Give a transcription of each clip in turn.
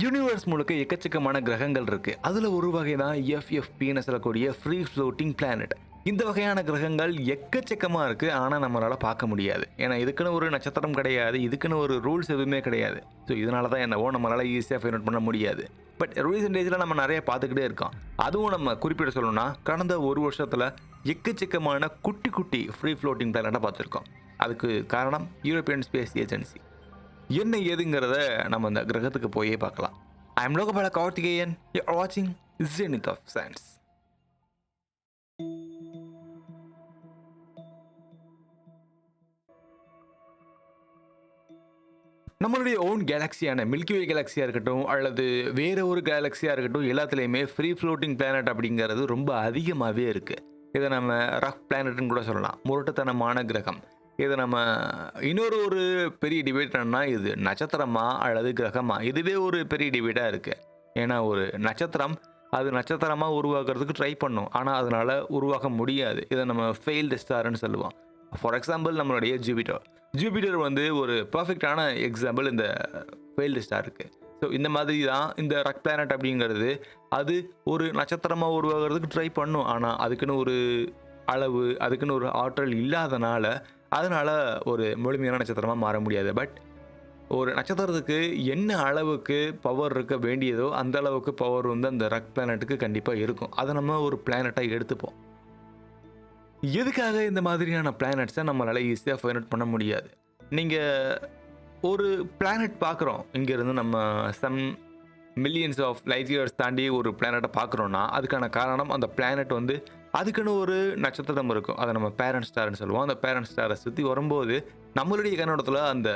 Universe முழுக்க எக்கச்சக்கமான கிரகங்கள் இருக்கு. அதுல ஒரு வகை தான் FFPன்னு சொல்லக்கூடிய ஃப்ரீ ஃப்ளோட்டிங் பிளானட். இந்த வகையான கிரகங்கள் எக்கச்சக்கமா இருக்கு. ஆனா நம்மளால பார்க்க முடியாது. ஏன்னா இதுக்குன்னு ஒரு நட்சத்திரம் கிடையாது. இதுக்குன்னு ஒரு ரூல்ஸ் எதுவுமே கிடையாது. ஸோ இதனால தான் என்னவோ நம்மளால ஈஸியாக ஃபைண்ட் அவுட் பண்ண முடியாது. பட் ரீசெண்ட் டேஸில் நம்ம நிறைய பார்த்துக்கிட்டே இருக்கோம். அதுவும் நம்ம குறிப்பிட சொல்லணும்னா கடந்த ஒரு வருஷத்துல எக்கச்சக்கமான குட்டி குட்டி ஃப்ரீ ஃப்ளோட்டிங் பிளானட்டை பார்த்துருக்கோம். அதுக்கு காரணம் யூரோப்பியன் ஸ்பேஸ் ஏஜென்சி. என்ன ஏதுங்கிறத நம்ம இந்த கிரகத்துக்கு போயே பார்க்கலாம். I am Logabala Karthikeyan. You are வாட்சிங் ஜெனித் ஆஃப் சயின்ஸ். நம்மளுடைய ஓன் கேலக்சியான மில்கிவே கேலக்சியாக இருக்கட்டும் அல்லது வேற ஒரு கேலக்சியாக இருக்கட்டும், எல்லாத்துலேயுமே ஃப்ரீ ஃப்ளோட்டிங் பிளானட் அப்படிங்கிறது ரொம்ப அதிகமாகவே இருக்குது. இதை நம்ம ரஃப் பிளானட்னு கூட சொல்லலாம், முரட்டுத்தனமான கிரகம். இதை நம்ம இன்னொரு பெரிய டிபேட் என்னன்னா, இது நட்சத்திரமா அல்லது கிரகமா, இதுவே ஒரு பெரிய டிபேட்டாக இருக்குது. ஏன்னா ஒரு நட்சத்திரம் அது நட்சத்திரமாக உருவாக்குறதுக்கு ட்ரை பண்ணும், ஆனால் அதனால் உருவாக்க முடியாது. இதை நம்ம ஃபெயில்டு ஸ்டார்னு சொல்லுவோம். ஃபார் எக்ஸாம்பிள் நம்மளுடைய ஜூபிட்டர் வந்து ஒரு பர்ஃபெக்டான எக்ஸாம்பிள் இந்த ஃபெயில்டு ஸ்டாருக்கு. ஸோ இந்த மாதிரி தான் இந்த ரக் பிளானட் அப்படிங்கிறது, அது ஒரு நட்சத்திரமாக உருவாகிறதுக்கு ட்ரை பண்ணும், ஆனால் அதுக்குன்னு ஒரு அளவு, அதுக்குன்னு ஒரு ஆற்றல் இல்லாதனால அதனால் ஒரு முழுமையான நட்சத்திரமாக மாற முடியாது. பட் ஒரு நட்சத்திரத்துக்கு என்ன அளவுக்கு பவர் இருக்க வேண்டியதோ அந்த அளவுக்கு பவர் வந்து அந்த ரக் பிளானட்டுக்கு கண்டிப்பாக இருக்கும். அதை நம்ம ஒரு பிளானட்டாக எடுத்துப்போம். எதுக்காக இந்த மாதிரியான பிளானட்ஸை நம்மளால் ஈஸியாக ஃபைண்ட் அவுட் பண்ண முடியாது? நீங்கள் ஒரு பிளானட் பார்க்குறோம், இங்கேருந்து நம்ம some millions of light years தாண்டி ஒரு பிளானட்டை பார்க்குறோன்னா அதுக்கான காரணம் அந்த பிளானட் வந்து அதுக்குன்னு ஒரு நட்சத்திரம் இருக்கும். அதை நம்ம பேரண்ட் ஸ்டார்னு சொல்லுவோம். அந்த பேரண்ட் ஸ்டாரை சுற்றி வரும்போது நம்மளுடைய கண்ணோட்டத்தில் அந்த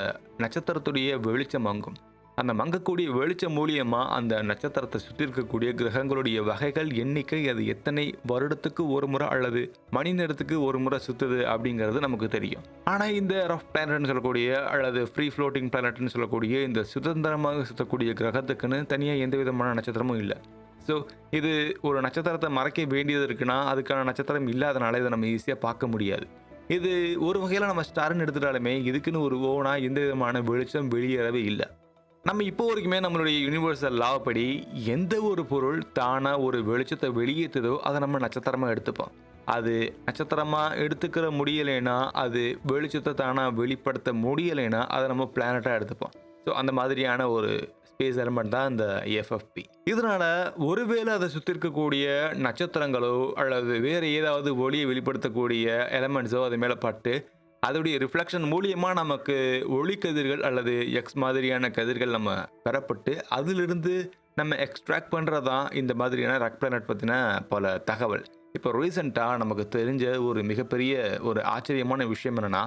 நட்சத்திரத்துடைய வெளிச்சம் மங்கும். அந்த மங்கக்கூடிய வெளிச்சம் மூலியமாக அந்த நட்சத்திரத்தை சுற்றி இருக்கக்கூடிய கிரகங்களுடைய வகைகள் எண்ணிக்கை, அது எத்தனை வருடத்துக்கு ஒரு முறை அல்லது மணி நேரத்துக்கு ஒரு முறை சுற்றுது அப்படிங்கிறது நமக்கு தெரியும். ஆனால் இந்த ரஃப் பிளானட்னு சொல்லக்கூடிய அல்லது ஃப்ரீ ஃப்ளோட்டிங் பிளானட்னு சொல்லக்கூடிய இந்த சுதந்திரமாக சுற்றக்கூடிய கிரகத்துக்குன்னு தனியாக எந்த விதமான நட்சத்திரமும் இல்லை. ஸோ இது ஒரு நட்சத்திரத்தை மறைக்க வேண்டியது இருக்குன்னா அதுக்கான நட்சத்திரம் இல்லாதனால இதை நம்ம ஈஸியாக பார்க்க முடியாது. இது ஒரு வகையில் நம்ம ஸ்டார்னு எடுத்துட்டாலுமே இதுக்குன்னு ஒரு ஓனாக எந்த விதமான வெளிச்சம் வெளியேறவே இல்லை. நம்ம இப்போ வரைக்குமே நம்மளுடைய யூனிவர்சல் லா படி எந்த ஒரு பொருள் தானாக ஒரு வெளிச்சத்தை வெளியேற்றுதோ அதை நம்ம நட்சத்திரமாக எடுத்துப்போம். அது நட்சத்திரமாக எடுத்துக்கிற முடியலைன்னா, அது வெளிச்சத்தை தானாக வெளிப்படுத்த முடியலைன்னா அதை நம்ம பிளானட்டாக எடுத்துப்போம். ஸோ அந்த மாதிரியான ஒரு ஸ்பேஸ் எலமெண்ட் தான் இந்த FFP. இதனால் ஒருவேளை அதை சுற்றி இருக்கக்கூடிய நட்சத்திரங்களோ அல்லது வேறு ஏதாவது ஒளியை வெளிப்படுத்தக்கூடிய எலமெண்ட்ஸோ அது மேலே பட்டு அதோடைய ரிஃப்ளெக்ஷன் மூலியமாக நமக்கு ஒளி கதிர்கள் அல்லது எக்ஸ் மாதிரியான கதிர்கள் நம்ம பெறப்பட்டு அதிலிருந்து நம்ம எக்ஸ்ட்ராக்ட் பண்ணுறது தான் இந்த மாதிரியான ரக் பிளானட் பற்றின பல தகவல். இப்போ ரீசெண்டாக நமக்கு தெரிஞ்ச ஒரு மிகப்பெரிய ஒரு ஆச்சரியமான விஷயம் என்னென்னா,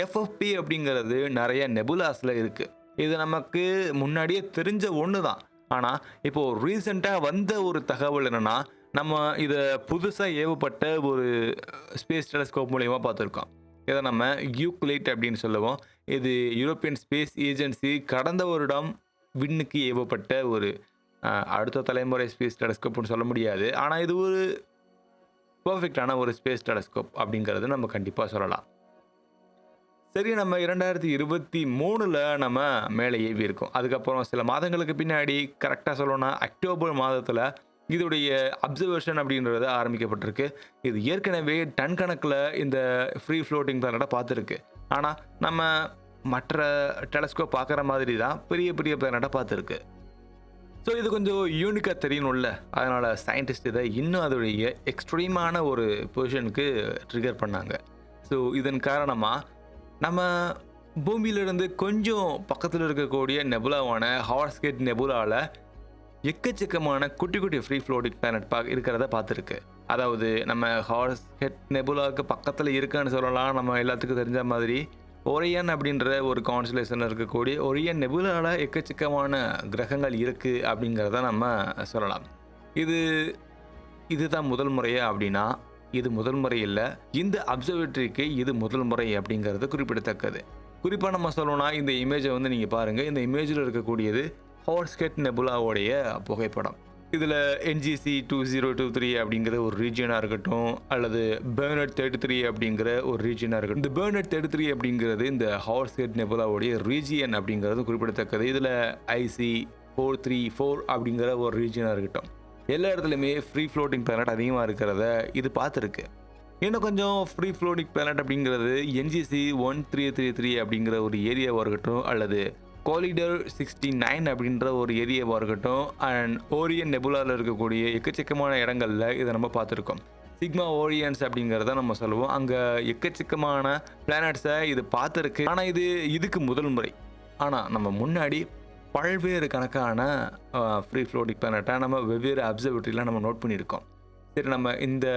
FFP அப்படிங்கிறது நிறைய நெபுலாஸில் இருக்குது. இது நமக்கு முன்னாடியே தெரிஞ்ச ஒன்று தான். ஆனால் இப்போது ரீசெண்டாக வந்த ஒரு தகவல் என்னென்னா, நம்ம இதை புதுசாக ஏவப்பட்ட ஒரு ஸ்பேஸ் டெலஸ்கோப் மூலயமா பார்த்துருக்கோம். இதை நம்ம யூக்ளிட் அப்படின்னு சொல்லுவோம். இது யூரோப்பியன் ஸ்பேஸ் ஏஜென்சி கடந்த வருடம் விண்ணுக்கு ஏவப்பட்ட ஒரு அடுத்த தலைமுறை ஸ்பேஸ் டெலஸ்கோப்னு சொல்ல முடியாது, ஆனால் இது ஒரு பர்ஃபெக்டான ஒரு ஸ்பேஸ் டெலஸ்கோப் அப்படிங்கிறது நம்ம கண்டிப்பாக சொல்லலாம். சரி, நம்ம 2023 நம்ம மேலே ஏவி இருக்கோம். அதுக்கப்புறம் சில மாதங்களுக்கு பின்னாடி, கரெக்டாக சொல்லணும்னா அக்டோபர் மாதத்தில் இதோடைய அப்சர்வேஷன் அப்படின்றது ஆரம்பிக்கப்பட்டிருக்கு. இது ஏற்கனவே டன் கணக்கில் இந்த ஃப்ரீ ஃப்ளோட்டிங் பிளானட்டை பார்த்துருக்கு. ஆனால் நம்ம மற்ற டெலஸ்கோப் பார்க்குற மாதிரி தான் பெரிய பெரிய பிளானட்டை பார்த்துருக்கு. ஸோ இது கொஞ்சம் யூனிக்காக தெரியணும்ல, அதனால் சயின்டிஸ்ட் இதை இன்னும் அதோடைய எக்ஸ்ட்ரீமான ஒரு பொசிஷனுக்கு ட்ரிகர் பண்ணாங்க. ஸோ இதன் காரணமாக நம்ம பூமியிலிருந்து கொஞ்சம் பக்கத்தில் இருக்கக்கூடிய நெபுலாவான ஹார்ஸ்கேட் நெபுலாவில் எக்கச்சக்கமான குட்டி குட்டி ஃப்ரீ ஃப்ளோட்டிங் பிளானட் இருக்கிறத பார்த்துருக்கு. அதாவது நம்ம ஹார்ஸ்கேட் நெபுலாவுக்கு பக்கத்தில் இருக்குன்னு சொல்லலாம். நம்ம எல்லாத்துக்கும் தெரிஞ்ச மாதிரி ஒரியன் அப்படின்ற ஒரு கான்ஸ்டலேஷனில் இருக்கக்கூடிய ஒரியன் நெபுலாவில் எக்கச்சக்கமான கிரகங்கள் இருக்குது அப்படிங்கிறத நம்ம சொல்லலாம். இதுதான் முதல் முறையா அப்படின்னா இது முதல் முறை இல்லை. இந்த அப்சர்வேட்டரிக்கு இது முதல் முறை அப்படிங்கிறது குறிப்பிடத்தக்கது. குறிப்பாக நம்ம சொல்லணும்னா இந்த இமேஜை வந்து நீங்கள் பாருங்கள். இந்த இமேஜில் இருக்கக்கூடியது ஹார்ஸ்கேட் நெபுலாவோடைய புகைப்படம். இதில் NGC 2023 அப்படிங்கிற ஒரு ரீஜியனாக இருக்கட்டும், அல்லது பெர்னட் 33 அப்படிங்கிற ஒரு ரீஜியனாக இருக்கட்டும். இந்த பெர்னட் 33 அப்படிங்கிறது இந்த ஹார்ஸ்கேட் நெபுலாவோடைய ரீஜியன் அப்படிங்கிறது குறிப்பிடத்தக்கது. இதில் IC 434 அப்படிங்கிற ஒரு ரீஜனாக இருக்கட்டும், எல்லா இடத்துலையுமே ஃப்ரீ ஃப்ளோட்டிங் பிளானட் அதிகமாக இருக்கிறத இது பார்த்துருக்கு. இன்னும் கொஞ்சம் ஃப்ரீ ஃப்ளோட்டிங் பிளானட் அப்படிங்கிறது என்ஜிசி 1333 அப்படிங்கிற ஒரு ஏரியாவாக இருக்கட்டும், அல்லது கோலிடர் 69 அப்படின்ற ஒரு ஏரியாவாக இருக்கட்டும், அண்ட் ஓரியன் நெபுலாவில் இருக்கக்கூடிய எக்கச்சக்கமான இடங்களில் இதை நம்ம பார்த்துருக்கோம். சிக்மா ஓரியன்ஸ் அப்படிங்கிறத நம்ம சொல்லுவோம். அங்கே எக்கச்சக்கமான பிளானட்ஸை இது பார்த்துருக்கு. ஆனால் இதுக்கு முதல் முறை. ஆனால் நம்ம முன்னாடி பல்வேறு கணக்கான ஃப்ரீ ஃப்ளோட்டிங் பிளானட்டை நம்ம வெவ்வேறு அப்சர்வேட்டரியில் நம்ம நோட் பண்ணியிருக்கோம். சரி, நம்ம இந்த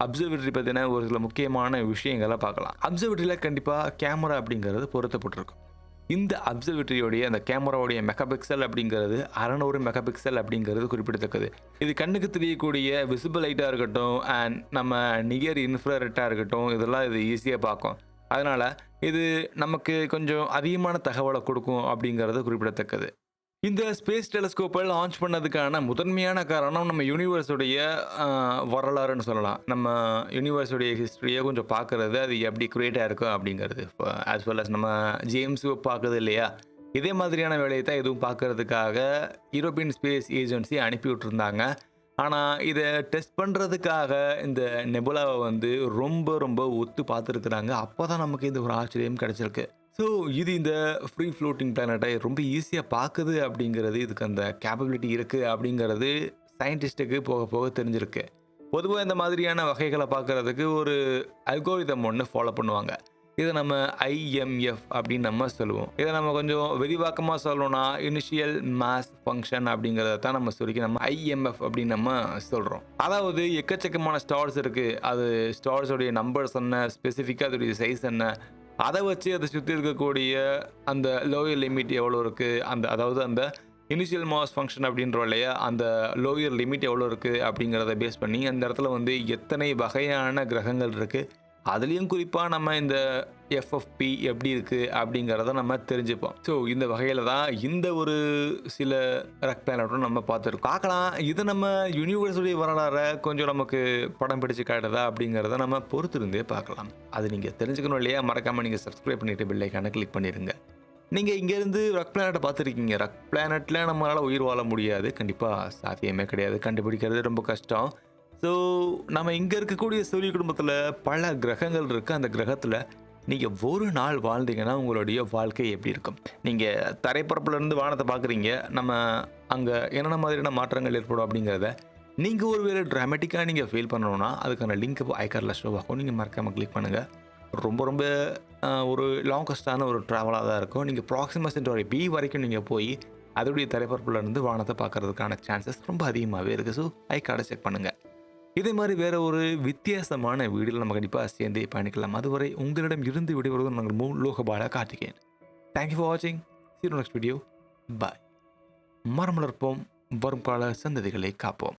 அப்சர்வேட்டரி பற்றின ஒரு சில முக்கியமான விஷயங்களை பார்க்கலாம். அப்சர்வேட்டரியில் கண்டிப்பாக கேமரா அப்படிங்கிறது பொருத்தப்பட்டிருக்கும். இந்த அப்சர்வேட்டரியோடைய அந்த கேமராவுடைய மெகாபிக்சல் அப்படிங்கிறது 600 மெகாபிக்சல் அப்படிங்கிறது குறிப்பிடத்தக்கது. இது கண்ணுக்கு தெரியக்கூடிய விசிபிள் லைட்டாக இருக்கட்டும், அண்ட் நம்ம நியர் இன்ஃப்ராரெட்டாக இருக்கட்டும், இதெல்லாம் இது ஈஸியாக பார்க்கும். அதனால் இது நமக்கு கொஞ்சம் அதிகமான தகவலை கொடுக்கும் அப்படிங்கிறது குறிப்பிடத்தக்கது. இந்த ஸ்பேஸ் டெலஸ்கோப்பை லான்ச் பண்ணதுக்கான முதன்மையான காரணம் நம்ம யூனிவர்ஸுடைய வரலாறுன்னு சொல்லலாம். நம்ம யூனிவர்ஸுடைய ஹிஸ்ட்ரியை கொஞ்சம் பார்க்குறது, அது எப்படி க்ரியேட்டாக இருக்கும் அப்படிங்கிறது. ஆஸ் வெல் அஸ் நம்ம ஜேம்ஸ் வெப் பார்க்குறது இல்லையா, இதே மாதிரியான வேலையை தான் எதுவும் பார்க்குறதுக்காக யூரோப்பியன் ஸ்பேஸ் ஏஜென்சி அனுப்பி விட்டுருந்தாங்க. ஆனால் இதை டெஸ்ட் பண்ணுறதுக்காக இந்த நெபுலாவை வந்து ரொம்ப ரொம்ப ஒத்து பார்த்துருக்குறாங்க. அப்போ தான் நமக்கு இந்த ஒரு ஆச்சரியம் கிடச்சிருக்கு. ஸோ இது இந்த ஃப்ரீ ஃப்ளோட்டிங் பிளானட்டை ரொம்ப ஈஸியாக பார்க்குது அப்படிங்கிறது, இதுக்கு அந்த கேப்பபிலிட்டி இருக்குது அப்படிங்கிறது சயின்டிஸ்ட்டுக்கு போக போக தெரிஞ்சிருக்கு. பொதுவாக இந்த மாதிரியான வகைகளை பார்க்குறதுக்கு ஒரு அல்கோரிதம் ஒன்று ஃபாலோ பண்ணுவாங்க. இதை நம்ம IMF அப்படின்னு நம்ம சொல்லுவோம். இதை நம்ம கொஞ்சம் விரிவாக்கமாக சொல்லணும்னா இனிஷியல் மாஸ் ஃபங்க்ஷன் அப்படிங்கிறத தான் நம்ம சொல்லி நம்ம IMF அப்படின்னு நம்ம சொல்கிறோம். அதாவது எக்கச்சக்கமான ஸ்டார்ஸ் இருக்குது, அது ஸ்டார்ஸோடைய நம்பர்ஸ் என்ன, ஸ்பெசிஃபிக்காக அதோடைய சைஸ் என்ன, அதை வச்சு அதை சுற்றி இருக்கக்கூடிய அந்த லோயர் லிமிட் எவ்வளோ இருக்குது, அதாவது அந்த இனிஷியல் மாஸ் ஃபங்க்ஷன் அப்படின்றோம் இல்லையா, அந்த லோயர் லிமிட் எவ்வளோ இருக்குது அப்படிங்கிறத பேஸ் பண்ணி அந்த இடத்துல வந்து எத்தனை வகையான கிரகங்கள் இருக்குது, அதுலேயும் குறிப்பாக நம்ம இந்த FFP எப்படி இருக்குது அப்படிங்கிறத நம்ம தெரிஞ்சுப்போம். ஸோ இந்த வகையில் தான் இந்த ஒரு சில ரக் பிளானட்டும் நம்ம பார்க்கலாம். இது நம்ம யூனிவர்ஸுடைய வரலாறை கொஞ்சம் நமக்கு படம் பிடிச்சு காட்டுதா அப்படிங்கிறத நம்ம பொறுத்திருந்தே பார்க்கலாம். அது நீங்கள் தெரிஞ்சுக்கணும் இல்லையா, மறக்காமல் நீங்கள் சப்ஸ்கிரைப் பண்ணிவிட்டு பெல் ஐக்கானை கிளிக் பண்ணிடுங்க. நீங்கள் இங்கேருந்து ரக் பிளானட்டை பார்த்துருக்கீங்க. ரக் பிளானட்டில் நம்மளால் உயிர் வாழ முடியாது, கண்டிப்பாக சாத்தியமே கிடையாது, கண்டுபிடிக்கிறது ரொம்ப கஷ்டம். ஸோ நம்ம இங்கே இருக்கக்கூடிய சூரிய குடும்பத்தில் பல கிரகங்கள் இருக்குது. அந்த கிரகத்தில் நீங்கள் ஒரு நாள் வாழ்ந்தீங்கன்னா உங்களுடைய வாழ்க்கை எப்படி இருக்கும்? நீங்கள் தரைப்பரப்புலேருந்து வானத்தை பார்க்குறீங்க, நம்ம அங்கே என்னென்ன மாதிரியான மாற்றங்கள் ஏற்படும் அப்படிங்கிறத நீங்கள் ஒரு வேளை ட்ராமேட்டிக்காக நீங்கள் ஃபீல் பண்ணணும்னா அதுக்கான லிங்க் ஐகார்டில் ஷோ ஆகும். நீங்கள் மறக்காமல் கிளிக் பண்ணுங்கள். ரொம்ப ரொம்ப ஒரு லாங்கஸ்டான ஒரு ட்ராவலாக தான் இருக்கும். நீங்கள் ப்ராக்சிமா சென்டாரி B வரைக்கும் நீங்கள் போய் அதோடைய தரைப்பரப்புலேருந்து வானத்தை பார்க்கறதுக்கான சான்சஸ் ரொம்ப அதிகமாகவே இருக்குது. ஸோ ஐகார்டை செக் பண்ணுங்கள். இதே மாதிரி வேறு ஒரு வித்தியாசமான வீடியோவில் நம்ம கண்டிப்பாக சேர்ந்தே பயணிக்கலாம். அதுவரை உங்களிடம் இருந்து விடைபெறுவது நாங்கள் லோகபாலா கார்த்திகேயன். தேங்க்யூ ஃபார் வாட்சிங். See you next video. Bye. மரம் வளர்ப்போம், வரும் கால சந்ததிகளை காப்போம்.